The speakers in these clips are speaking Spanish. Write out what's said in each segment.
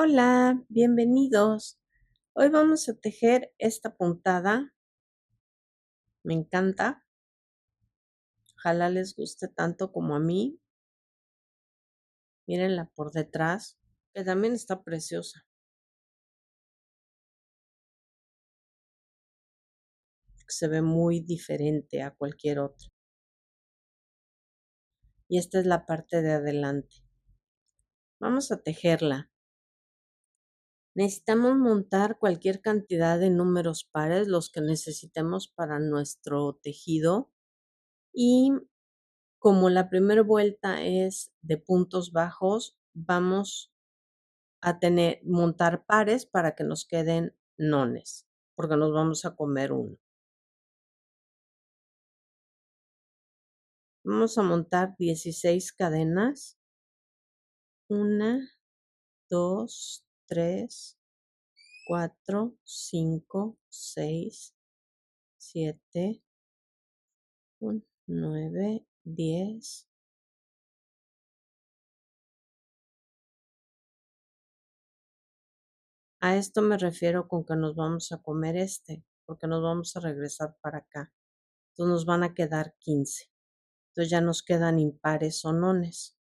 Hola, bienvenidos. Hoy vamos a tejer esta puntada. Me encanta. Ojalá les guste tanto como a mí. Mírenla por detrás, que también está preciosa. Se ve muy diferente a cualquier otra. Y esta es la parte de adelante. Vamos a tejerla. Necesitamos montar cualquier cantidad de números pares, los que necesitemos para nuestro tejido. Y como la primera vuelta es de puntos bajos, vamos a montar pares para que nos queden nones, porque nos vamos a comer uno. Vamos a montar 16 cadenas. 1, 2, 3, 4, 5, 6, 7, 9, 10. A esto me refiero con que nos vamos a comer porque nos vamos a regresar para acá. Entonces nos van a quedar 15. Entonces ya nos quedan impares o nones.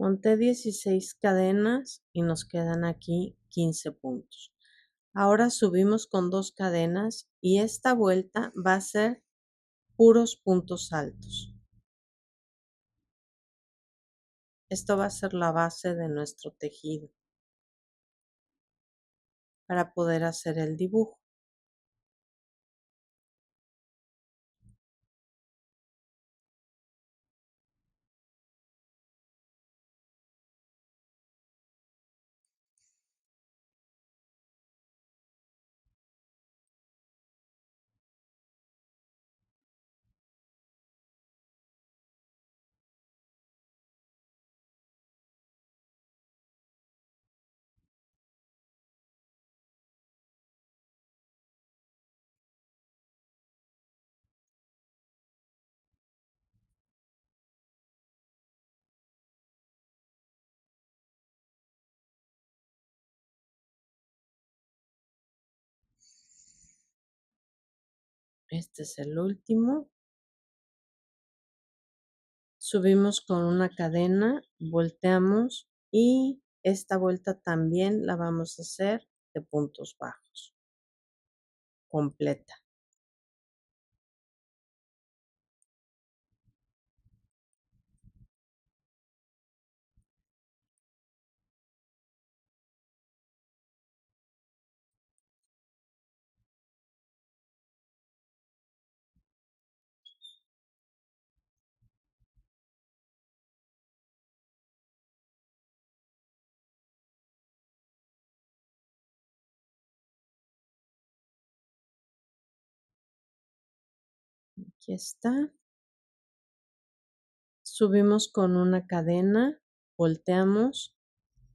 Monté 16 cadenas y nos quedan aquí 15 puntos. Ahora subimos con 2 cadenas y esta vuelta va a ser puros puntos altos. Esto va a ser la base de nuestro tejido para poder hacer el dibujo. Este es el último. Subimos con una cadena, volteamos y esta vuelta también la vamos a hacer de puntos bajos, completa. Aquí está. Subimos con una cadena, volteamos,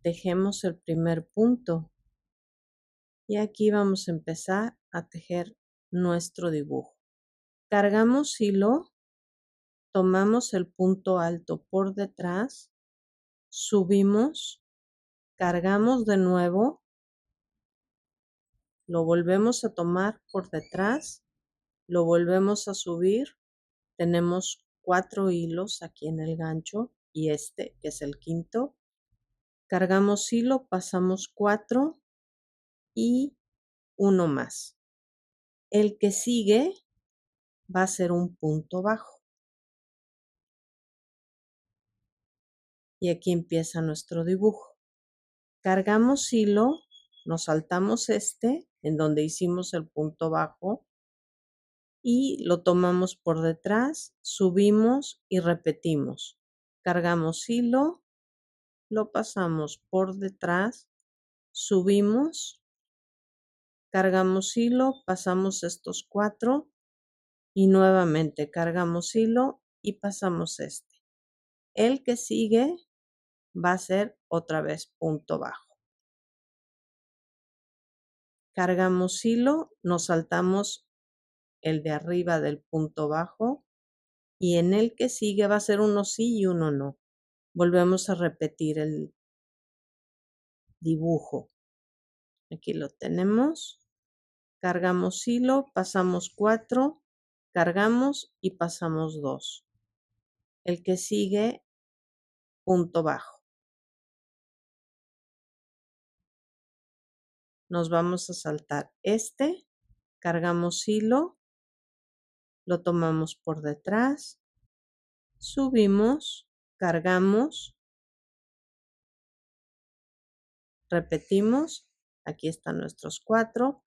tejemos el primer punto y aquí vamos a empezar a tejer nuestro dibujo. Cargamos hilo, tomamos el punto alto por detrás, subimos, cargamos de nuevo, lo volvemos a tomar por detrás, lo volvemos a subir. Tenemos 4 hilos aquí en el gancho y este que es el quinto. Cargamos hilo, pasamos 4 y uno más. El que sigue va a ser un punto bajo. Y aquí empieza nuestro dibujo. Cargamos hilo, nos saltamos en donde hicimos el punto bajo, y lo tomamos por detrás, subimos y repetimos. Cargamos hilo, lo pasamos por detrás, subimos, cargamos hilo, pasamos estos 4 y nuevamente cargamos hilo y pasamos El que sigue va a ser otra vez punto bajo. Cargamos hilo, nos saltamos el de arriba del punto bajo y en el que sigue va a ser uno sí y uno no. Volvemos a repetir el dibujo. Aquí lo tenemos. Cargamos hilo, pasamos 4, cargamos y pasamos 2. El que sigue, punto bajo. Nos vamos a saltar cargamos hilo, lo tomamos por detrás, subimos, cargamos, repetimos, aquí están nuestros 4,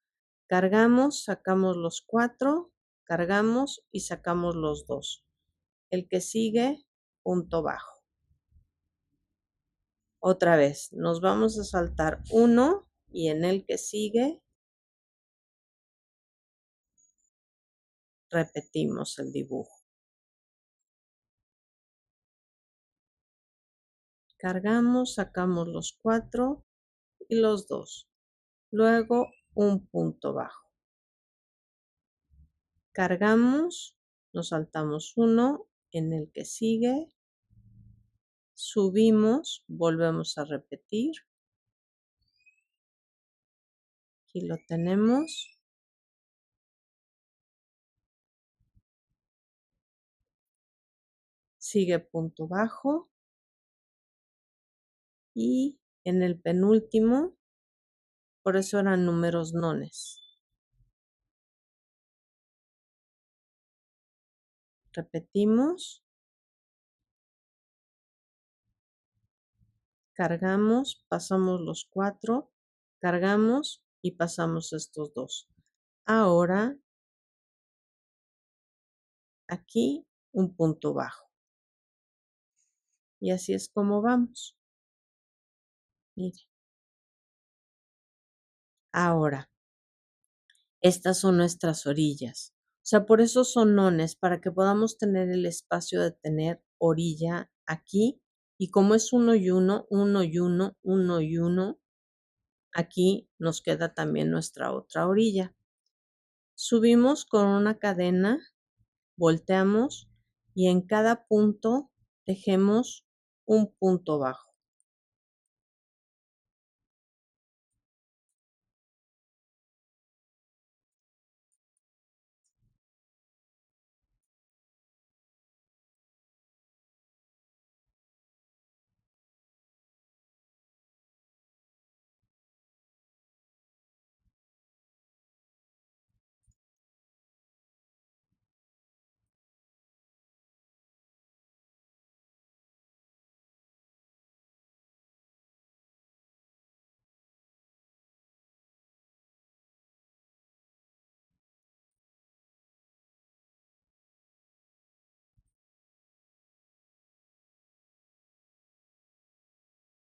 cargamos, sacamos los 4, cargamos y sacamos los 2. El que sigue, punto bajo. Otra vez, nos vamos a saltar 1 y en el que sigue, repetimos el dibujo. Cargamos, sacamos los 4 y los 2. Luego un punto bajo. Cargamos, nos saltamos 1, en el que sigue, subimos, volvemos a repetir. Aquí lo tenemos. Sigue punto bajo. Y en el penúltimo, por eso eran números nones. Repetimos. Cargamos, pasamos los 4, cargamos y pasamos estos 2. Ahora, aquí un punto bajo. Y así es como vamos. Mire. Ahora, estas son nuestras orillas. O sea, por eso son nones, para que podamos tener el espacio de tener orilla aquí. Y como es uno y uno, uno y uno, uno y uno, aquí nos queda también nuestra otra orilla. Subimos con una cadena, volteamos y en cada punto tejemos un punto bajo.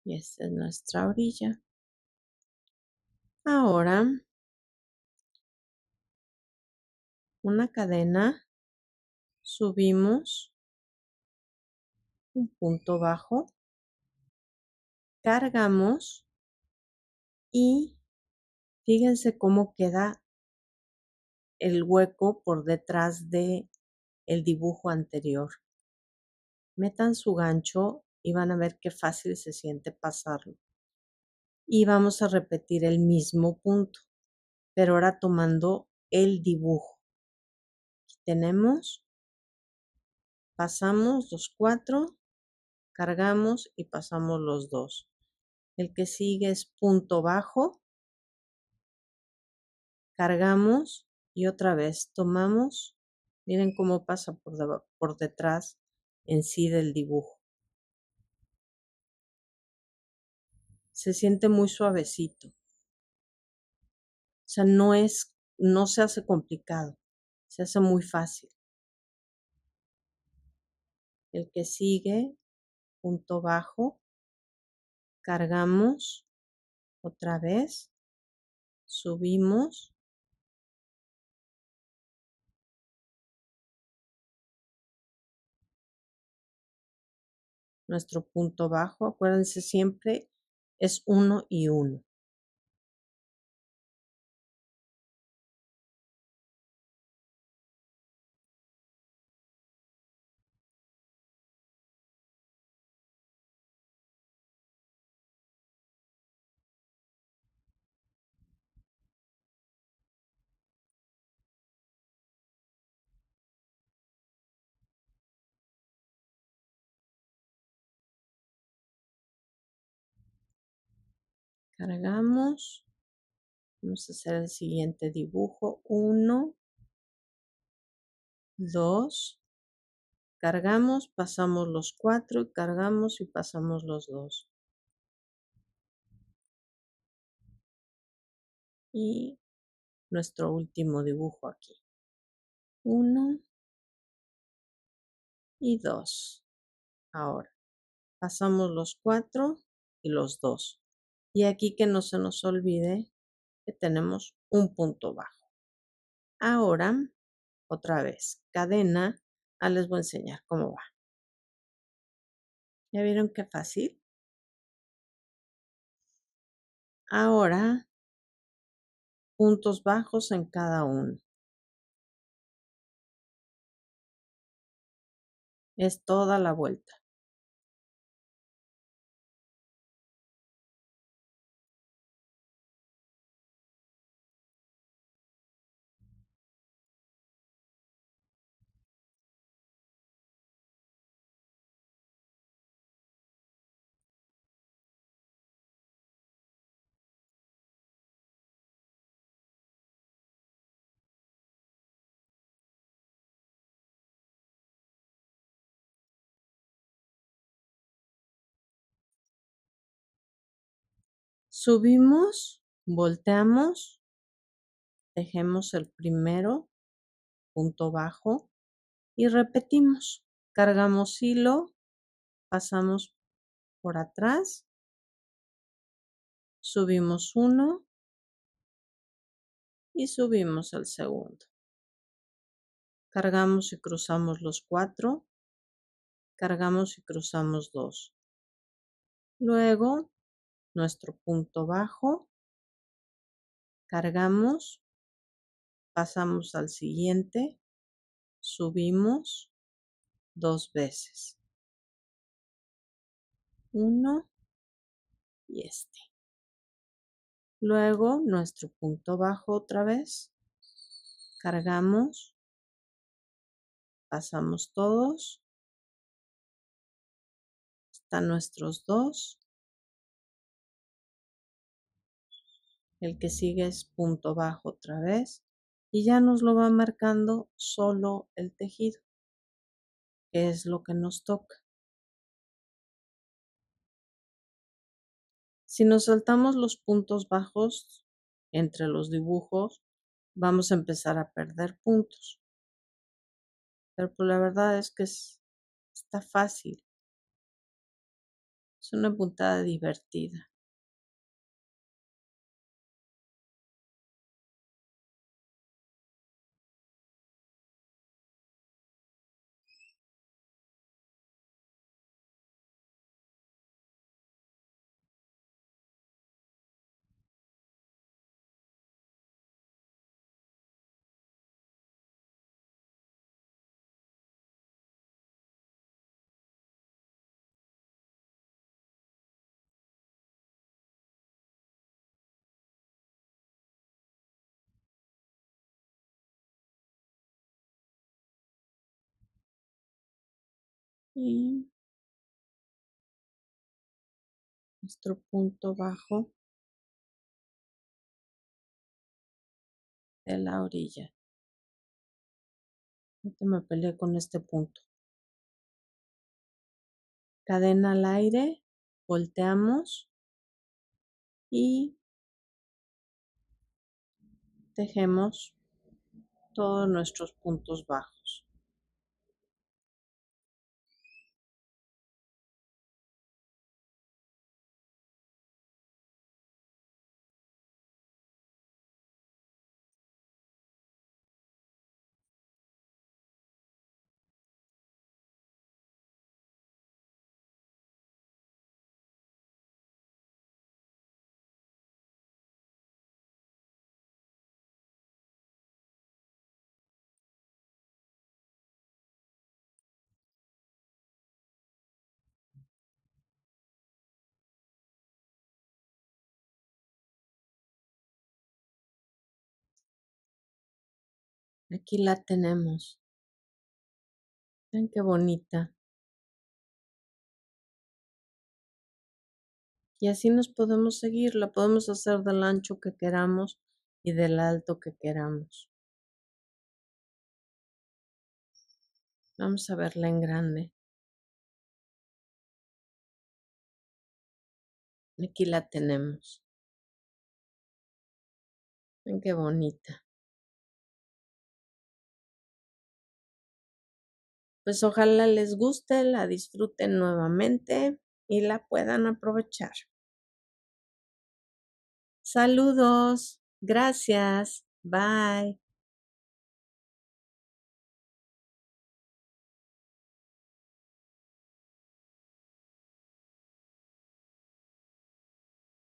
Y esta es nuestra orilla. Ahora, una cadena, subimos un punto bajo, cargamos y fíjense cómo queda el hueco por detrás de el dibujo anterior. Metan su gancho y van a ver qué fácil se siente pasarlo. Y vamos a repetir el mismo punto, pero ahora tomando el dibujo. Aquí tenemos, pasamos los 4, cargamos y pasamos los 2. El que sigue es punto bajo, cargamos y otra vez tomamos. Miren cómo pasa por detrás en sí del dibujo. se siente muy suavecito. O sea, no se hace complicado, se hace muy fácil. El que sigue, punto bajo, cargamos otra vez, subimos, nuestro punto bajo, acuérdense siempre es 1 y 1. Cargamos, vamos a hacer el siguiente dibujo, 1, 2, cargamos, pasamos los 4 y cargamos y pasamos los 2. Y nuestro último dibujo aquí, 1 y 2. Ahora, pasamos los 4 y los 2. Y aquí que no se nos olvide que tenemos un punto bajo. Ahora, otra vez, cadena. Les voy a enseñar cómo va. ¿Ya vieron qué fácil? Ahora, puntos bajos en cada uno. Es toda la vuelta. Subimos, volteamos, dejemos el primero, punto bajo, y repetimos. Cargamos hilo, pasamos por atrás, subimos uno y subimos el segundo. Cargamos y cruzamos los 4, cargamos y cruzamos 2. Luego, nuestro punto bajo, cargamos, pasamos al siguiente, subimos 2 veces. 1 y este. Luego, nuestro punto bajo otra vez, cargamos, pasamos todos, están nuestros 2. El que sigue es punto bajo otra vez y ya nos lo va marcando solo el tejido, que es lo que nos toca. Si nos saltamos los puntos bajos entre los dibujos, vamos a empezar a perder puntos. Pero pues la verdad es que está fácil. Es una puntada divertida. Y nuestro punto bajo de la orilla. Ahorita me peleé con este punto. Cadena al aire, volteamos, y tejemos todos nuestros puntos bajos. Aquí la tenemos. Ven qué bonita. Y así nos podemos seguir. La podemos hacer del ancho que queramos y del alto que queramos. Vamos a verla en grande. Aquí la tenemos. Ven qué bonita. Pues ojalá les guste, la disfruten nuevamente y la puedan aprovechar. Saludos. Gracias. Bye.